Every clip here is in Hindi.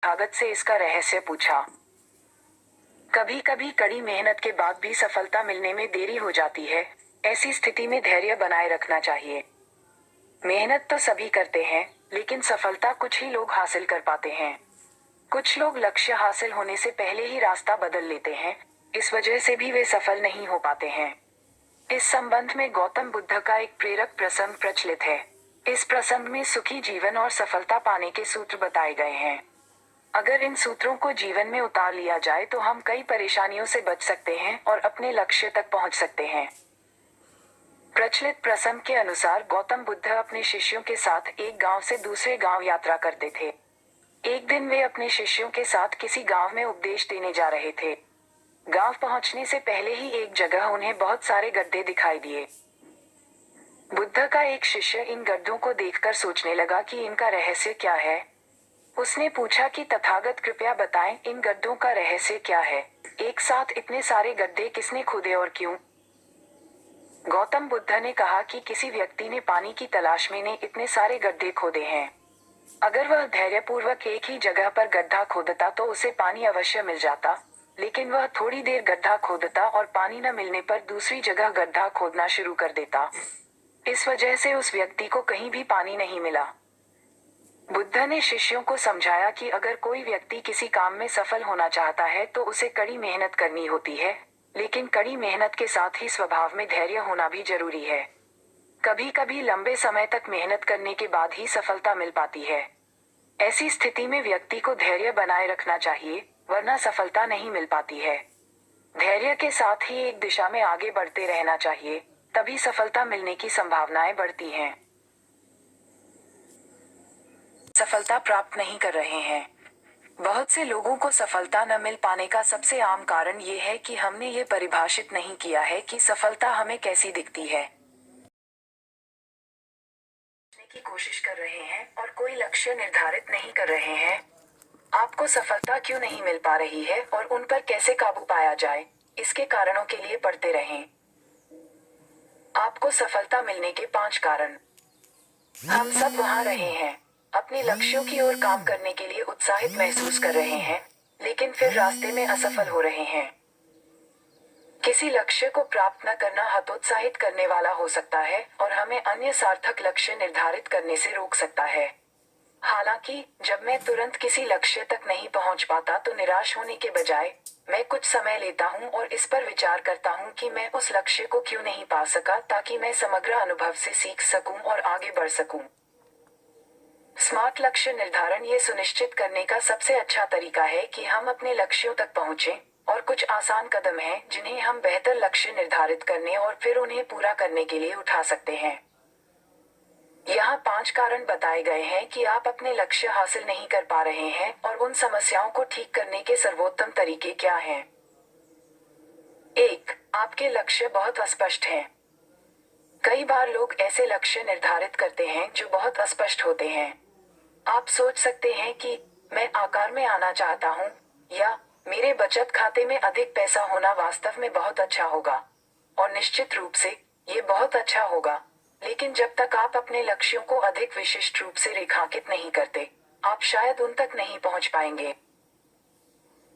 तथागत से इसका रहस्य पूछा। कभी कभी कड़ी मेहनत के बाद भी सफलता मिलने में देरी हो जाती है। ऐसी स्थिति में धैर्य बनाए रखना चाहिए। मेहनत तो सभी करते हैं, लेकिन सफलता कुछ ही लोग हासिल कर पाते हैं। कुछ लोग लक्ष्य हासिल होने से पहले ही रास्ता बदल लेते हैं, इस वजह से भी वे सफल नहीं हो पाते हैं। इस संबंध में गौतम बुद्ध का एक प्रेरक प्रसंग प्रचलित है। इस प्रसंग में सुखी जीवन और सफलता पाने के सूत्र बताए गए हैं। अगर इन सूत्रों को जीवन में उतार लिया जाए तो हम कई परेशानियों से बच सकते हैं और अपने लक्ष्य तक पहुंच सकते हैं। प्रचलित प्रसंग के अनुसार गौतम बुद्ध अपने शिष्यों के साथ एक गांव से दूसरे गांव यात्रा करते थे। एक दिन वे अपने शिष्यों के साथ किसी गांव में उपदेश देने जा रहे थे। गांव पहुंचने से पहले ही एक जगह उन्हें बहुत सारे गड्ढे दिखाई दिए। बुद्ध का एक शिष्य इन गड्ढों को देखकर सोचने लगा कि इनका रहस्य क्या है। उसने पूछा कि तथागत कृपया बताएं, इन गड्ढों का रहस्य क्या है? एक साथ इतने सारे गड्ढे किसने खोदे और क्यों? गौतम बुद्ध ने कहा कि किसी व्यक्ति ने पानी की तलाश में ने इतने सारे गड्ढे खोदे हैं। अगर वह धैर्यपूर्वक एक ही जगह पर गड्ढा खोदता तो उसे पानी अवश्य मिल जाता, लेकिन वह थोड़ी देर गड्ढा खोदता और पानी न मिलने पर दूसरी जगह गड्ढा खोदना शुरू कर देता। इस वजह से उस व्यक्ति को कहीं भी पानी नहीं मिला। बुद्ध ने शिष्यों को समझाया कि अगर कोई व्यक्ति किसी काम में सफल होना चाहता है तो उसे कड़ी मेहनत करनी होती है, लेकिन कड़ी मेहनत के साथ ही स्वभाव में धैर्य होना भी जरूरी है। कभी कभी लंबे समय तक मेहनत करने के बाद ही सफलता मिल पाती है। ऐसी स्थिति में व्यक्ति को धैर्य बनाए रखना चाहिए, वरना सफलता नहीं मिल पाती है। धैर्य के साथ ही एक दिशा में आगे बढ़ते रहना चाहिए, तभी सफलता मिलने की संभावनाएं बढ़ती हैं। सफलता प्राप्त नहीं कर रहे हैं। बहुत से लोगों को सफलता न मिल पाने का सबसे आम कारण ये है कि हमने ये परिभाषित नहीं किया है कि सफलता हमें कैसी दिखती है। की कोशिश कर रहे हैं और कोई लक्ष्य निर्धारित नहीं कर रहे हैं। आपको सफलता क्यों नहीं मिल पा रही है और उन पर कैसे काबू पाया जाए, इसके कारणों के लिए पढ़ते रहें। आपको सफलता मिलने के 5 कारण। हम सब वहाँ रहे हैं, अपने लक्ष्यों की ओर काम करने के लिए उत्साहित महसूस कर रहे हैं, लेकिन फिर रास्ते में असफल हो रहे हैं। किसी लक्ष्य को प्राप्त न करना हतोत्साहित करने वाला हो सकता है और हमें अन्य सार्थक लक्ष्य निर्धारित करने से रोक सकता है। हालांकि जब मैं तुरंत किसी लक्ष्य तक नहीं पहुंच पाता तो निराश होने के बजाय मैं कुछ समय लेता हूं और इस पर विचार करता हूं कि मैं उस लक्ष्य को क्यों नहीं पा सका, ताकि मैं समग्र अनुभव से सीख सकूं और आगे बढ़ सकूं। स्मार्ट लक्ष्य निर्धारण ये सुनिश्चित करने का सबसे अच्छा तरीका है कि हम अपने लक्ष्यों तक पहुंचें, और कुछ आसान कदम हैं जिन्हें हम बेहतर लक्ष्य निर्धारित करने और फिर उन्हें पूरा करने के लिए उठा सकते हैं। यहाँ 5 कारण बताए गए हैं कि आप अपने लक्ष्य हासिल नहीं कर पा रहे हैं और उन समस्याओं को ठीक करने के सर्वोत्तम तरीके क्या हैं। 1. आपके लक्ष्य बहुत अस्पष्ट हैं। कई बार लोग ऐसे लक्ष्य निर्धारित करते हैं जो बहुत अस्पष्ट होते हैं। आप सोच सकते हैं कि मैं आकार में आना चाहता हूँ, या मेरे बचत खाते में अधिक पैसा होना वास्तव में बहुत अच्छा होगा। और निश्चित रूप से ये बहुत अच्छा होगा, लेकिन जब तक आप अपने लक्ष्यों को अधिक विशिष्ट रूप से रेखांकित नहीं करते, आप शायद उन तक नहीं पहुंच पाएंगे।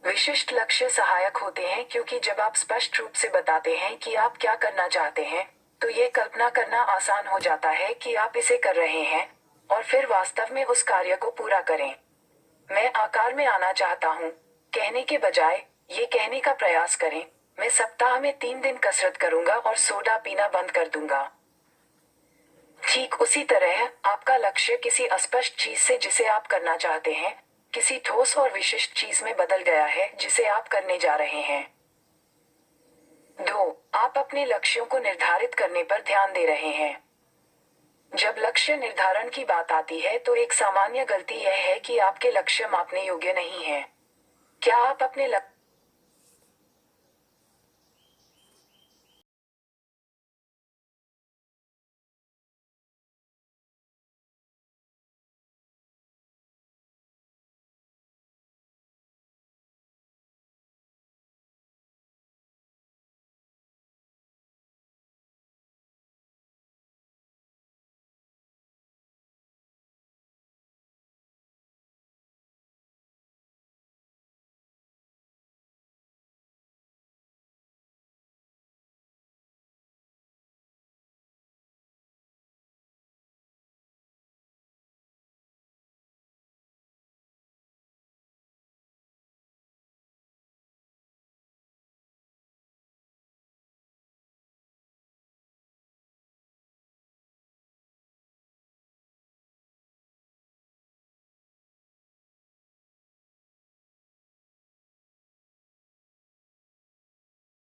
विशिष्ट लक्ष्य सहायक होते हैं क्योंकि जब आप स्पष्ट रूप से बताते हैं कि आप क्या करना चाहते हैं, तो ये कल्पना करना आसान हो जाता है कि आप इसे कर रहे हैं, और फिर वास्तव में उस कार्य को पूरा करें। मैं आकार में आना चाहता हूँ कहने के बजाय ये कहने का प्रयास करें, मैं सप्ताह में 3 दिन कसरत करूंगा और सोडा पीना बंद कर दूंगा। ठीक उसी तरह आपका लक्ष्य किसी अस्पष्ट चीज से जिसे आप करना चाहते हैं, किसी ठोस और विशिष्ट चीज में बदल गया है जिसे आप करने जा रहे हैं। 2. आप अपने लक्ष्यों को निर्धारित करने पर ध्यान दे रहे हैं। जब लक्ष्य निर्धारण की बात आती है तो एक सामान्य गलती यह है कि आपके लक्ष्य मापने योग्य नहीं हैं। क्या आप अपने